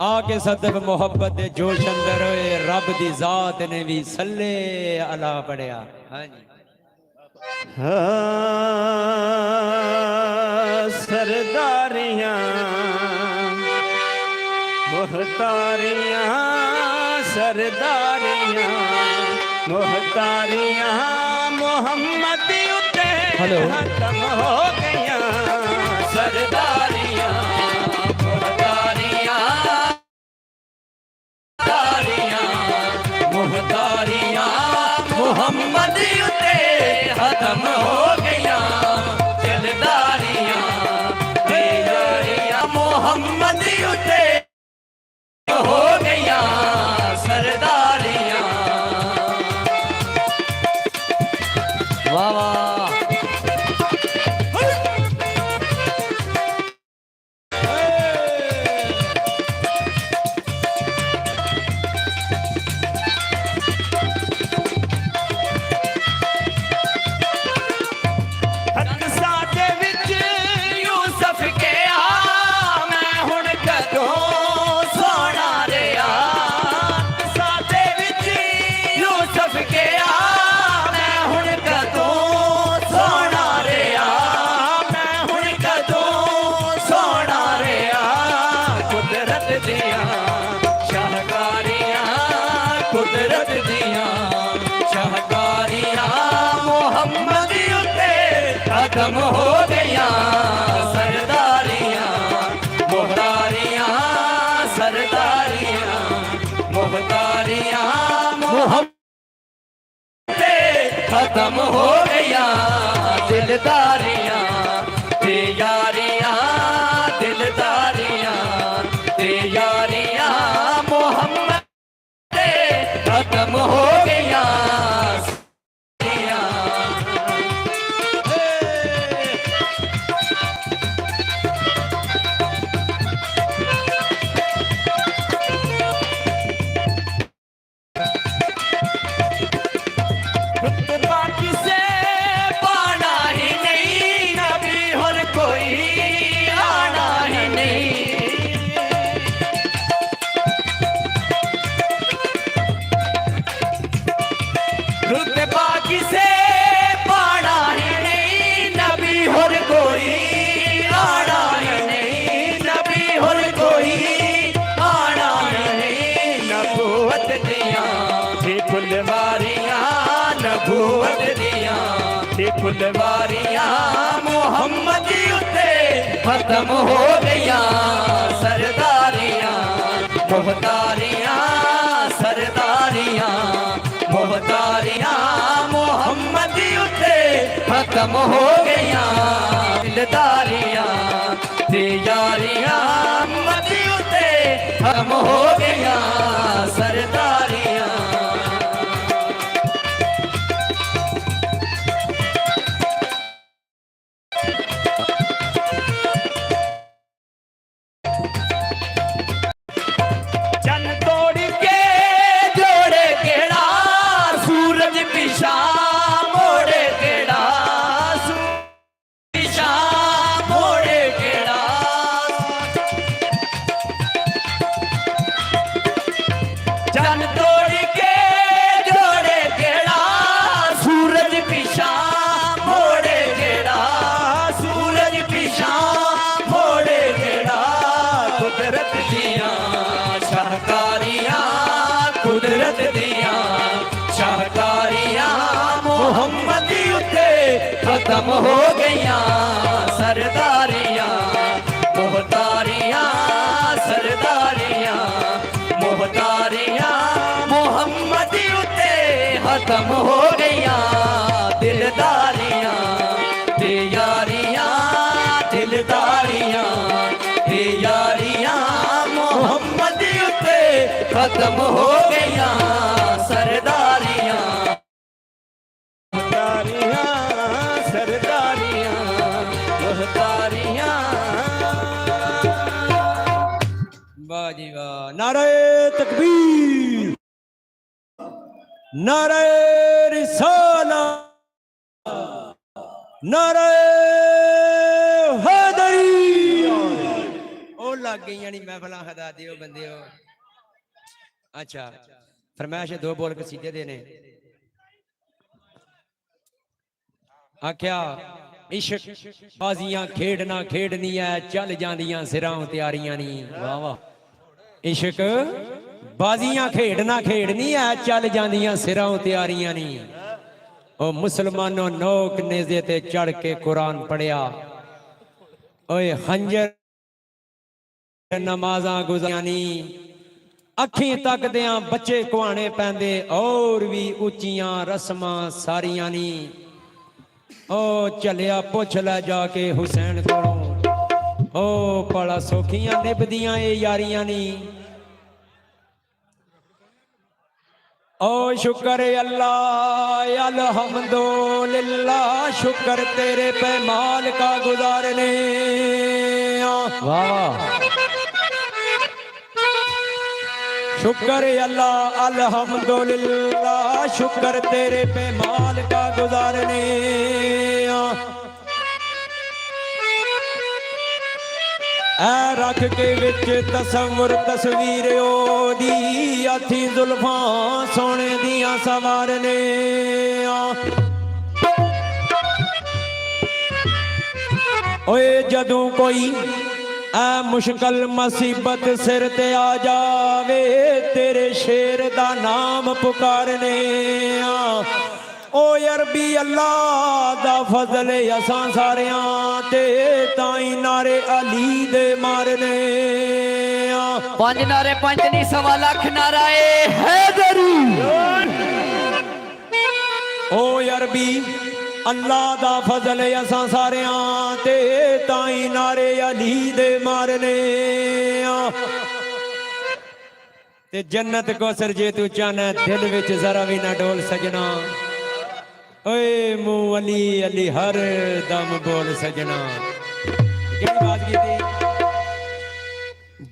आके सदब मोहब्बत दे जोश अंदर होए रब दी जात ने भी सल्ले अला पढ़िया। हाँ जी सरदारियां मोहतारियां सरदारियां मोहतारियां मोहम्मद उते खत्म हो गया सरदारियां मोहतारियां मोहतारियां मोहम्मद उते खत्म हो गया दिलदारियां यारियां मोहम्मद उते हो गया सरदारियां। वाह वाह कुदरत दिया शाहकारियां मोहम्मद उते खत्म हो गया सरदारियां मोहतारियां सरदारियां मोहतारियां मोहम्मद उते खत्म हो गया दिलदारियां ते यारियां दिलदारियां ते यारियां मोहम्मद खत्म हो गया बाकी से पाना ही नहीं नबी और कोई आना ही नहीं बाकी से पाना ही नहीं नबी और कोई आना ही नहीं नबी और कोई आना नहीं नबूवत दिया थी फुलवारियां नबूवत दिया थी फुलवारियां मोहम्मद उते खत्म हो गया सरदारियां मोहतारियां सरदारियां मोहतारियां मोहम्मद उते खत्म हो गया दिलदारियां ते यारियां मोहम्मद उते खत्म हो गया सरदारियां। कुदरत दिया शाहकारियां मोहम्मद उते खत्म हो गया सरदारियां मोहतारियां सरदारियां मोहतारियां मोहम्मद उते खत्म हो गया दिलदारियां ते यारियां दिलदारियां ते यारियां मोहम्मद उते खत्म हो गया सरदारियां सरदारियां मोहतारियां। वाह जी वाह नारे तकबीर नारे रिसाला नारे हैदरी ओ लग गई नहीं महफल खदा दियो बंदे हो। अच्छा फरमाइश 2 बोल कसीदे देने आख्या इश्क बाजियां खेडना खेडनी है चल जांदियां सिरां तैयारियां नी। वाह वाह। इश्क बाजियां खेडना खेडनी है चल जांदियां सिरां तैयारियां नी। ओ मुसलमानों नोक नेजे ते चढ़ के कुरान पढ़िया ओए खंजर नमाजा गुजानी अखी तकदियां बच्चे कुआने पैंदे और भी उच्चियां रस्मां सारियां नी। ओ चलिया पुछ लै जाके हुसैन कोलों ओ बड़ा सौखियां निभदियां ए यारियां नी। ओ शुक्र अल्लाह अल्हम्दुलिल्लाह शुक्र तेरे पे माल का गुजारने। वाह शुक्र अल्लाह अल्हम्दुलिल्लाह शुक्र तेरे पे माल का गुजारने। ऐ रख के विच तसव्वुर तस्वीर ओदी अथी जुल्फां सोने दियां सवारने। ओए जदों कोई ऐ मुश्किल मुसीबत सिर ते आ जावे तेरे शेर दा नाम पुकारने। ओ अरबी अल्लाह दा फजल असां सारियां ते ताई नारे अली दे मारने। 5 नारे 5 नहीं 1.25 लाख नारा हैदरी। ओ अरबी अल्लाह दा फजल असां सारियां ते ताई नारे अली दे मारने। ते जन्नत कौसर जे तू चाहना दिल विच जरा भी ना डोल सजना। ओए मुंह अली अली हर दम बोल सजना। बात की थी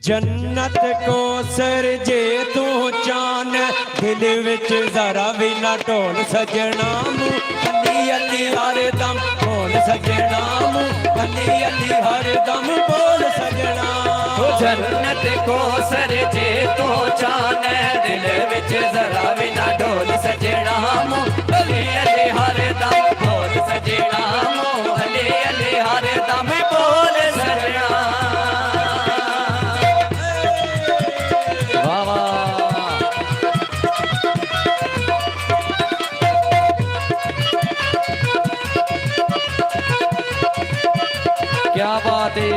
जन्नत को सर जे तू चान दिल विच जरा भी ना ढोल सजना। मुंह अली अली हर दम बोल सजना। मुंह अली अली हर दम बोल सजना। जन्नत को सर जे तू चान दिल विच जरा भी ना ढोल सजना। मुंह अली अली हर दम बोल सजना। मुंह अली अली हर दम बोल सजना। वाह वाह क्या बात है।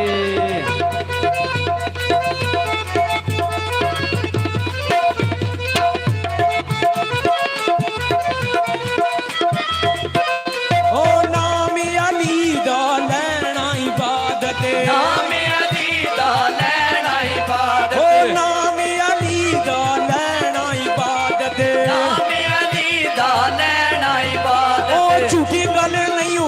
झूठी गल नहीं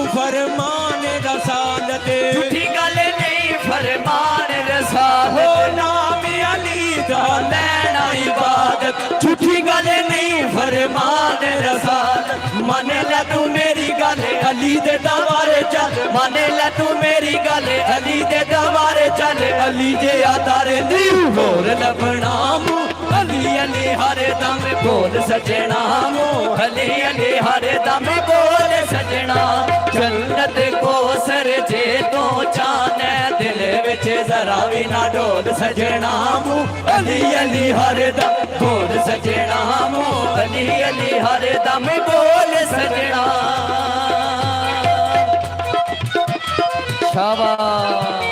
फरमान रसालत। हो नाम अली दा लैना इबादत। झूठी गल नहीं फरमान रसालत। मन ले तू मेरी गल अली दे दरबारे चल। मन ले तू मेरी गल अली दे दरबारे चल। अली जे आदारे दी होर लभना। अली अली हर दम बोल सजना। अली अली हर दम बोल सजना। जन्नत को सर जे तो चाने दिल विच जरा भी ना डोल सजना। अली अली हर दम बोल सजना। अली अली हर दम बोल सजना। शाबाश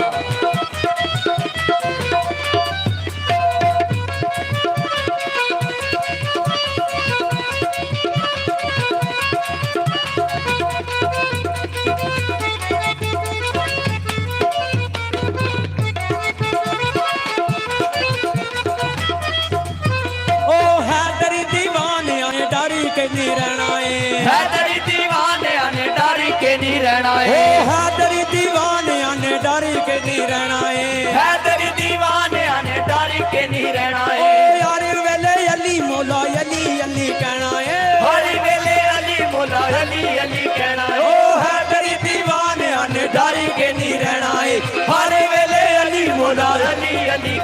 नहीं रहना है। हैदरी दीवाने ने डर के नहीं रहना है। हैदरी दीवाने ने डर के नहीं रहना है। हैदरी दीवाने ने डर के नहीं रहना है। यार वेले अली मौला अली अली कहना है। हर वेले अली मौला अली अली कहना है। हैदरी दीवाने ने डर के नहीं रहना है। हर वेले अली मौला अली अली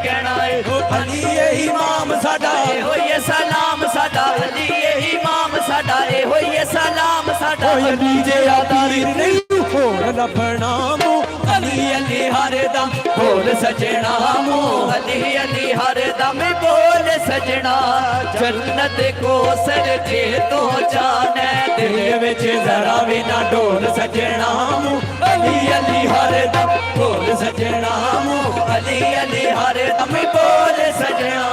ਅਲੀ ਇਹ ਇਮਾਮ ਸਾਡਾ ਏ ਹੋਈਏ ਸਲਾਮ ਸਾਡਾ ਅਲੀ ਇਹ ਇਮਾਮ ਸਾਡਾ ਏ ਹੋਈਏ ਸਲਾਮ ਸਾਡਾ ਓਏ ਅਲੀ ਜੇ ਆਦੀਰ ਨਹੀਂ ਹੋਰ ਲੱਭਣਾ ਮੂੰ ਅਲੀ ਅਲੀ ਹਰਦਮ ਬੋਲ ਸਜਣਾ ਮੂੰ ਅਲੀ ਅਲੀ ਹਰਦਮ ਬੋਲ ਸਜਣਾ ਜੰਨਤ ਕੋਸਰ ਜੇ ਤੋ ਜਾਣੈ ਦਿਲ ਵਿੱਚ ਜ਼ਰਾ ਵੀ ਨਾ ਢੋਲ ਸਜਣਾ ਮੂੰ ਅਲੀ ਅਲੀ ਹਰਦਮ ਬੋਲ ਸਜਣਾ ਮੂੰ ਅਲੀ ਅਲੀ ਹਰਦਮ ਬੋਲ ਸਜਣਾ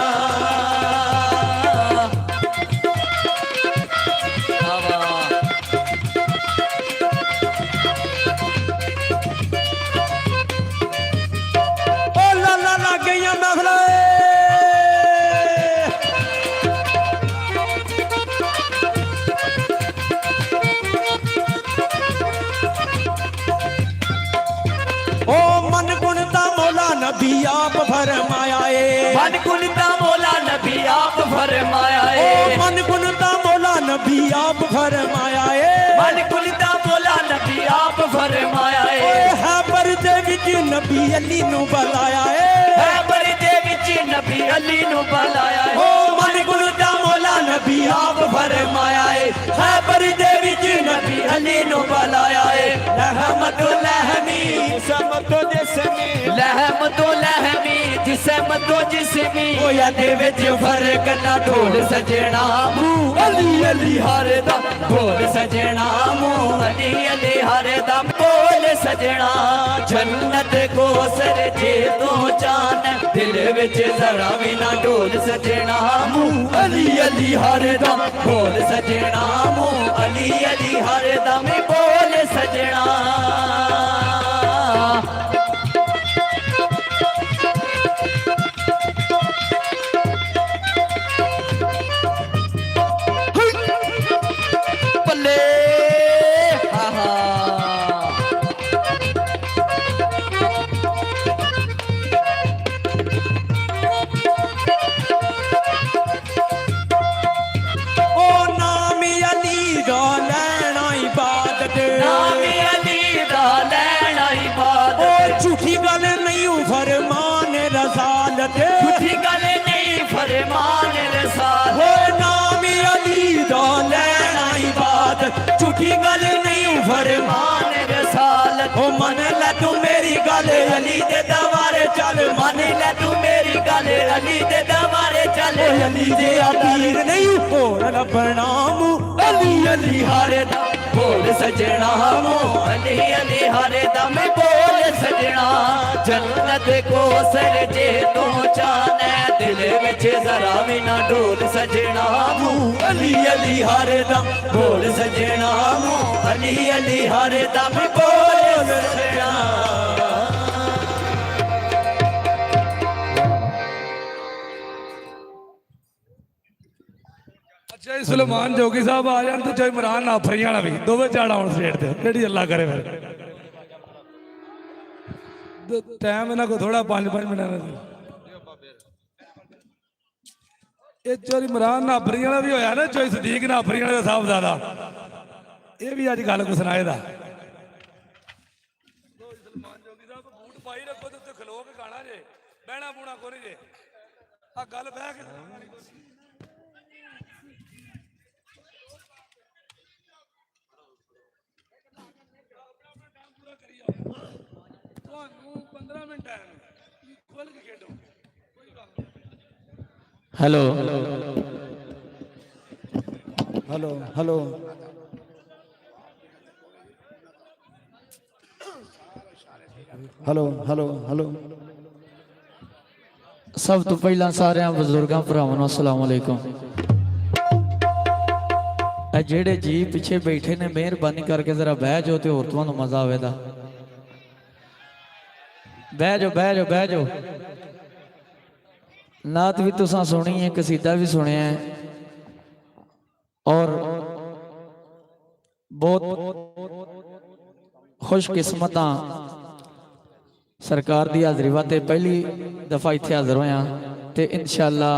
नबी आप फरमाया ए मन कुनता मौला नबी आप फरमाया ए मन कुनता मौला नबी आप फरमाया ए मन कुनता मौला नबी आप फरमाया ए है परदे विच नबी अली नु बुलाया ए है परदे विच नबी अली नु बुलाया ए ओ मन कुनता मौला नबी आप फरमाया ए है परदे विच नबी अली नु बुलाया ए रहमत लहमी समतो जिसमी लहम तो लहमी जिसम तो जिसमी होया दे विच फर्क ना ढोल सजना मुंह अली अली हरदा ढोल सजना मुंह अली अली हरदा बोल सजना जन्नत को सर जे तो जान दिल विच जरा भी ना ढोल सजना मुंह अली अली हरदा बोल सजना मुंह अली अली हरदा में बोल सजना झूठी गल नहीं फरमान रसालत झूठी गल नहीं फरमान रसालत हो नाम अली दा लेना इबादत झूठी गल नहीं फरमान रसालत हो मन ले तू मेरी गल अली दे दरबारे चल मन ले तू मेरी गल अली दे दरबारे चल अली दे अमीर नहीं होर लभना मुंह अली अली हरे दम बोल सजना मुंह अली अली हरे दम बोल सजना जन्नत को सर जे तो जाने दिल विच जरा भी ना ढोल सजना मुंह अली अली हरे दम बोल सजना मुंह अली अली हरे दम बोल सजना ਚਾਹੇ ਸੁਲੇਮਾਨ ਜੋਗੀ ਸਾਹਿਬ ਆ ਜਾਣ ਤੇ ਚਾਹੇ ਇਮਰਾਨ ਨਾਫਰੀ ਵਾਲਾ ਵੀ ਦੋਵੇਂ ਝਾੜ ਆਉਣ ਸਟੇਟ ਤੇ ਕਿਹੜੀ ਅੱਲਾ ਕਰੇ ਫਿਰ ਟਾਈਮ ਇਹਨਾਂ ਕੋ ਥੋੜਾ 5 ਮਿੰਟਾਂ ਦਾ ਇਹ ਚੋਰੀ ਇਮਰਾਨ ਨਾਫਰੀ ਵਾਲਾ ਵੀ ਹੋਇਆ ਨਾ ਚੋਈ ਸਦੀਕ ਨਾਫਰੀ ਵਾਲੇ ਦਾ ਸਾਹਿਬਜ਼ਾਦਾ ਇਹ ਵੀ ਅੱਜ ਗੱਲ ਕੋ ਸੁਣਾਏ ਦਾ ਸੁਲੇਮਾਨ ਜੋਗੀ ਸਾਹਿਬ ਬੂਟ ਪਾਈ ਰੱਖੋ ਤੇ ਉੱਤੇ ਖਲੋ ਕੇ ਗਾਣਾ ਜੇ ਬਹਿਣਾ ਬੂਣਾ ਕੋਈ ਜੇ ਆ ਗੱਲ ਬਹਿ ਕੇ ਤੁਹਾਨੂੰ 15 ਮਿੰਟ ਹੈ ਖੋਲ ਕੇ ਖੇਡੋ hello hello hello hello hello hello सब तो पहला सारे बजुर्गों भरावां नूं अस्सलाम वालेकुम जेड़े जी पिछे बैठे ने मेहरबानी करके जरा बह जाओ तो होर तुहानूं मजा आवेगा बह जाओ बह जाओ बह जाओ नात भी तुसां सुनी है कसीदा भी सुनिया है और बहुत खुशकिस्मत सरकार की हाजरी वास्ते पहली दफा इत्थे हाजिर होया ते इंशाअल्लाह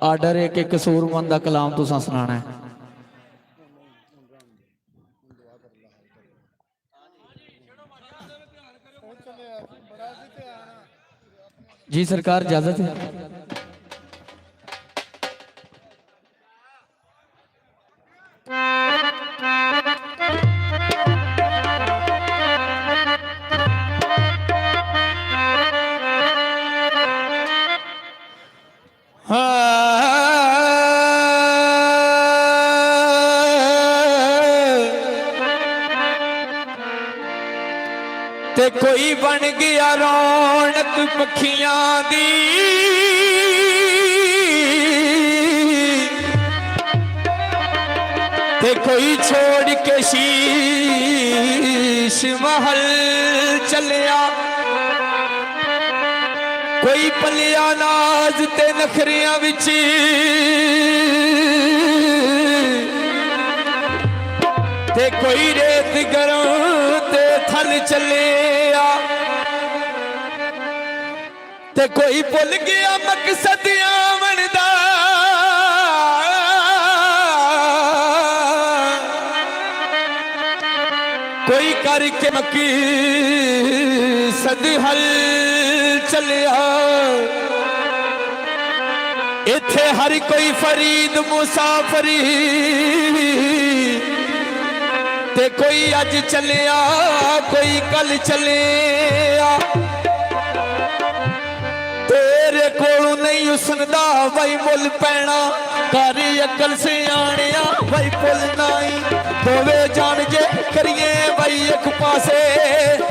आर्डर है कि कसूरमंद का कलाम तुसां सुनाना है जी सरकार इजाजत है ਤੇ ਕੋਈ ਬਣ ਗਿਆ ਰੌਣਕ ਪੱਖੀਆਂ ਦੀ ਤੇ ਕੋਈ ਛੋੜ ਕੇ ਸ਼ੀਸ਼ ਮਹਲ ਚੱਲਿਆ ਕੋਈ ਪਲਿਆ ਨਾਜ਼ ਤੇ ਨਖਰਿਆਂ ਵਿੱਚ ਤੇ ਕੋਈ ਰੇਤ ਗਰਮ ਤੇ ਥਲ ਚੱਲਿਆ ਤੇ ਕੋਈ ਭੁੱਲ ਗਿਆ ਮਕਸਦ ਆਵਣ ਦਾ ਕੋਈ ਕਰਕੇ ਮੱਕੀ ਸਦ ਹਲ ਚੱਲਿਆ ਇੱਥੇ ਹਰ ਕੋਈ ਫਰੀਦ ਮੁਸਾਫਰੀ ਤੇ ਕੋਈ ਅੱਜ ਚੱਲਿਆ ਕੋਈ ਕੱਲ ਚੱਲਿਆ ਤੇਰੇ ਕੋਲੋਂ ਨਹੀਂ ਉਸਨਦਾ ਵਈ ਮੁੱਲ ਪੈਣਾ ਕਰ ਅਕਲ ਸਿਆਣਿਆ ਵਈ ਪੁੱਲ ਨਹੀਂ ਦੋਵੇਂ ਜਾਣ ਜੇ ਕਰੀਏ ਵਈ ਇੱਕ ਪਾਸੇ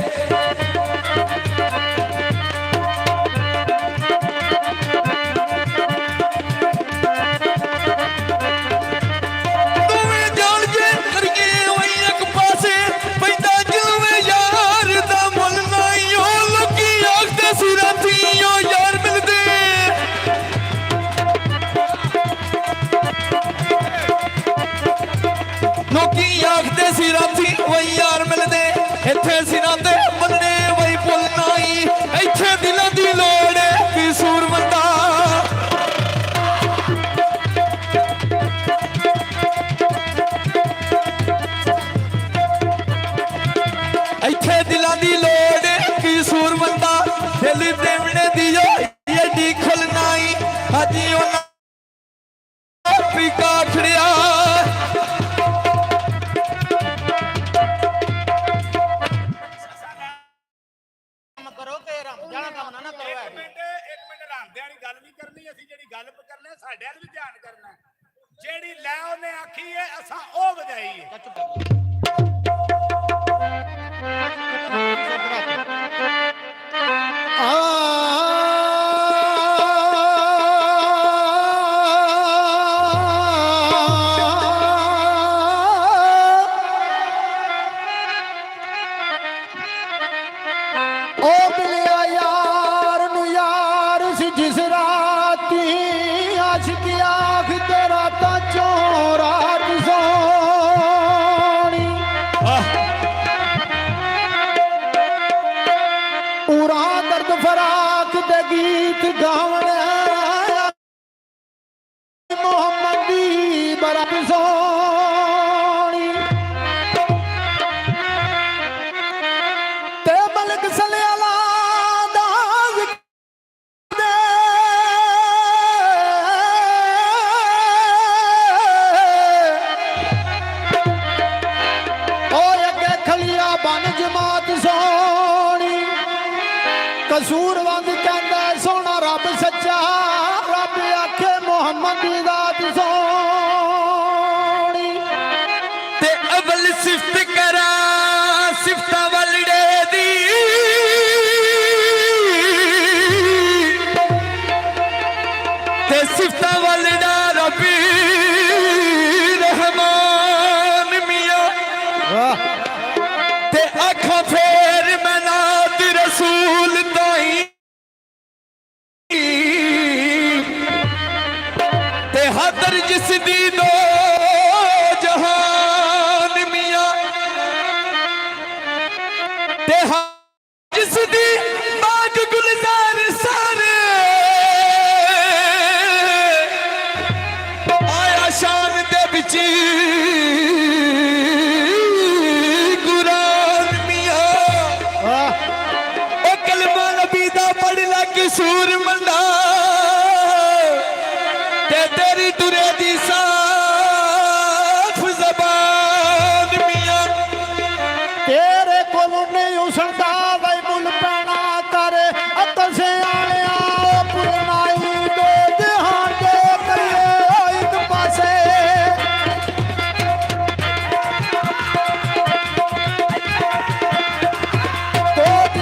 ਯਾਰ ਮਿਲਦੇ ਇੱਥੇ ਸਿਰਾਂ ਤੇ ਬੰਨੇ ਵਈ ਪੁੱਲ ਨਹੀਂ ਇੱਥੇ ਦਿਲਾਂ ਦੀ ਲੋੜ ਵੀ ਸੂਰਮੰਦਾ ਇੱਥੇ ਦਿਲਾਂ ਦੀ ਲੋੜ ਵੀ ਸੂਰਮੰਦਾ ਦਿਲ ਪ੍ਰੇਮਣੇ ਦੀ ਏਡੀ ਖੁੱਲ ਨਹੀਂ ਹਾਜੀ ਉਹਨਾਂ ਅਫਰੀਕਾ ਖੜਿਆ ਸਾਡੇ ਵੱਲ ਵੀ ਧਿਆਨ ਕਰਨਾ ਜਿਹੜੀ ਲੈ ਉਹਨੇ ਆਖੀ ਹੈ ਅਸਾਂ ਉਹ ਵਜਾਈ ਹੈ ਉਹ ਮਿਲਿਆ ਯਾਰ ਨੂੰ ਯਾਰ ਸੀ ਜਿਸ ਰਾਤੀ ਆਖ ਤੇਰਾ ਤਾਂ ਚੋਂ ਰਾਤ ਸੋਣੀ ਪੂਰਾ ਦਰਦ ਫਰਾਕ ਦੇ ਗੀਤ ਗਾਵਣ ਮੁਹੰਮਦ ਦੀ ਬਰਾਤ ਸੋਣੀ ਤੇ ਮਲਕ ਸਲਿਆਲਾ ਬਨ ਜਮਾਤ ਸੋਣੀ ਕਸੂਰਵੰਦ ਕਹਿੰਦਾ ਸੋਹਣਾ ਰੱਬ ਸੱਚਾ ਰੱਬ ਆਖੇ ਮੁਹੰਮਦ ਦੀ ਜ਼ਾਤ ਸੋਣੀ ਤੇ ਅਵਲ ਸਿਫਤ ਕਰਾਂ ਸਿਫਤਾਂ ਵਲੜੇ ਦੀ ਤੇ ਸਿਫਤਾਂ ਵਲੜਾ ਰੱਬੀ ਰਹਿਮਾਨ ਮੀਆਂ ਤੇ ਅੱਖਾਂ ਫੇਰ ਮੈਂ ਨਾਤ ਰਸੂਲ ਤਾਈ ਤੇ ਹਦਰ ਜਿਸ ਦੀ ਦੋ ਜਹਾਨ ਮੀਆਂ ਤੇ ਜਿਸ ਦੀ ਬਾਗ ਗੁਲਜ਼ਾਰ ਸਾਰੇ ਆਇਆ ਸ਼ਾਨ ਦੇ ਵਿੱਚ ਸੂਰ ਮੰਡਾ ਤੇ ਤੇਰੀ ਦੁਰੇ ਦੀ ਸਾਫ ਜ਼ਬਾਨ ਮੀਆਂ ਤੇਰੇ ਕੋਲੋਂ ਨਹੀਂ ਉਸਲਦਾ ਵਈ ਮੁੱਲ ਪੈਣਾ ਕਰ ਅਕਲ ਸਿਆਣਿਆ ਪੁਰਨਾਈ ਦੇ ਜਹਾਨ ਦੇ ਕਰੀਏ ਇੱਕ ਪਾਸੇ ਤੇ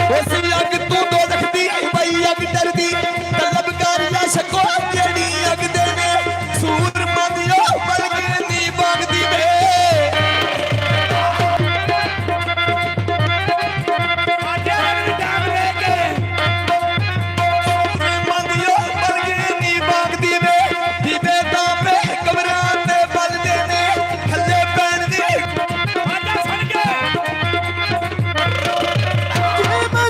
ਉਸ ਅੱਗ ਤੂੰ ਦੋਜ਼ਖ ਦੀ ਪਈ ਅੱਗ ਡਰਦੀ ਤਲਬਕਾਰੀਆਂ ਛਕੋ ਜਿਹੜੀ ਅੱਗ ਦੇ ਨੇ ਸੂਰਮਾ ਦੀ ਉਹ ਬਲਕੇ ਨੀ ਬਾਗਦੀ ਵੇ ਮੰਗਿਓ ਬਲਕੇ ਨੀ ਬਾਗਦੀ ਵੇ ਦੀਵੇ ਤਾਂ ਪੇ ਕਬਰਾਂ ਤੇ ਬਲਦੇ ਨੇ ਥੱਲੇ ਪੈਣ ਦੀ ਆਜਾ ਸੁਣ ਕੇ ਮੈਂ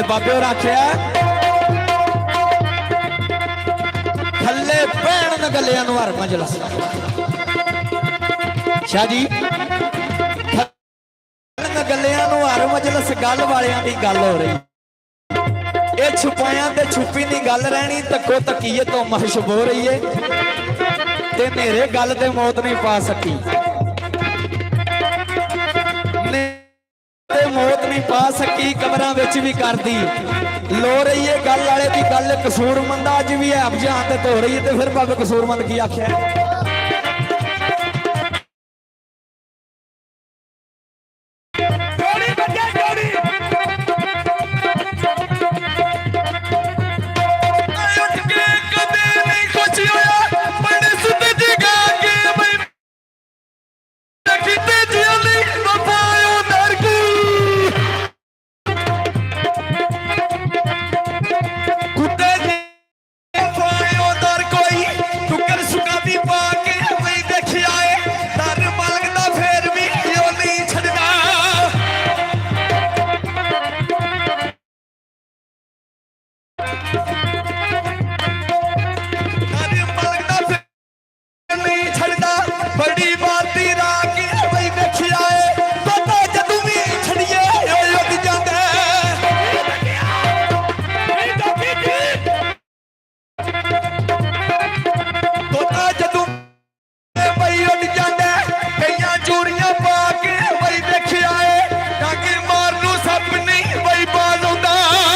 ਬਾਬੇ ਹੋਰ ਆਖਿਆ ਥੱਲੇ ਪੈਣ ਨ ਗੱਲਿਆਂ ਨੂੰ ਹਰ ਮਜਲਸ ਸ਼ਾਹ ਜੀ ਗੱਲਿਆਂ ਨੂੰ ਹਰ ਮਜਲਸ ਗੱਲ ਵਾਲਿਆਂ ਦੀ ਗੱਲ ਹੋ ਰਹੀ ਇਹ ਛੁਪਾਇਆਂ ਤੇ ਛੁਪੀ ਨਹੀਂ ਗੱਲ ਰਹਿਣੀ ਤੱਕੋ ਤਕੀਏ ਤੋਂ ਮਹਸ਼ਬ ਹੋ ਰਹੀ ਏ ਤੇ ਨੇਰੇ ਗੱਲ ਤੇ ਮੌਤ ਨਹੀਂ ਪਾ ਸਕੀ ਤੇ ਮੌਤ ਨਹੀਂ ਪਾ ਸਕੀ ਕਬਰਾਂ ਵਿੱਚ ਵੀ ਕਰਦੀ ਲੋ ਰਹੀ ਏ ਗੱਲ ਵਾਲੇ ਦੀ ਗੱਲ ਕਸੂਰਮੰਦ ਅੱਜ ਵੀ ਹੈ ਅਭਜਾਨ ਤੇ ਧੋ ਰਹੀ ਏ ਤੇ ਫਿਰ ਬਾਬੇ ਕਸੂਰਮੰਦ ਕੀ ਆਖਿਆ ਪਾਰ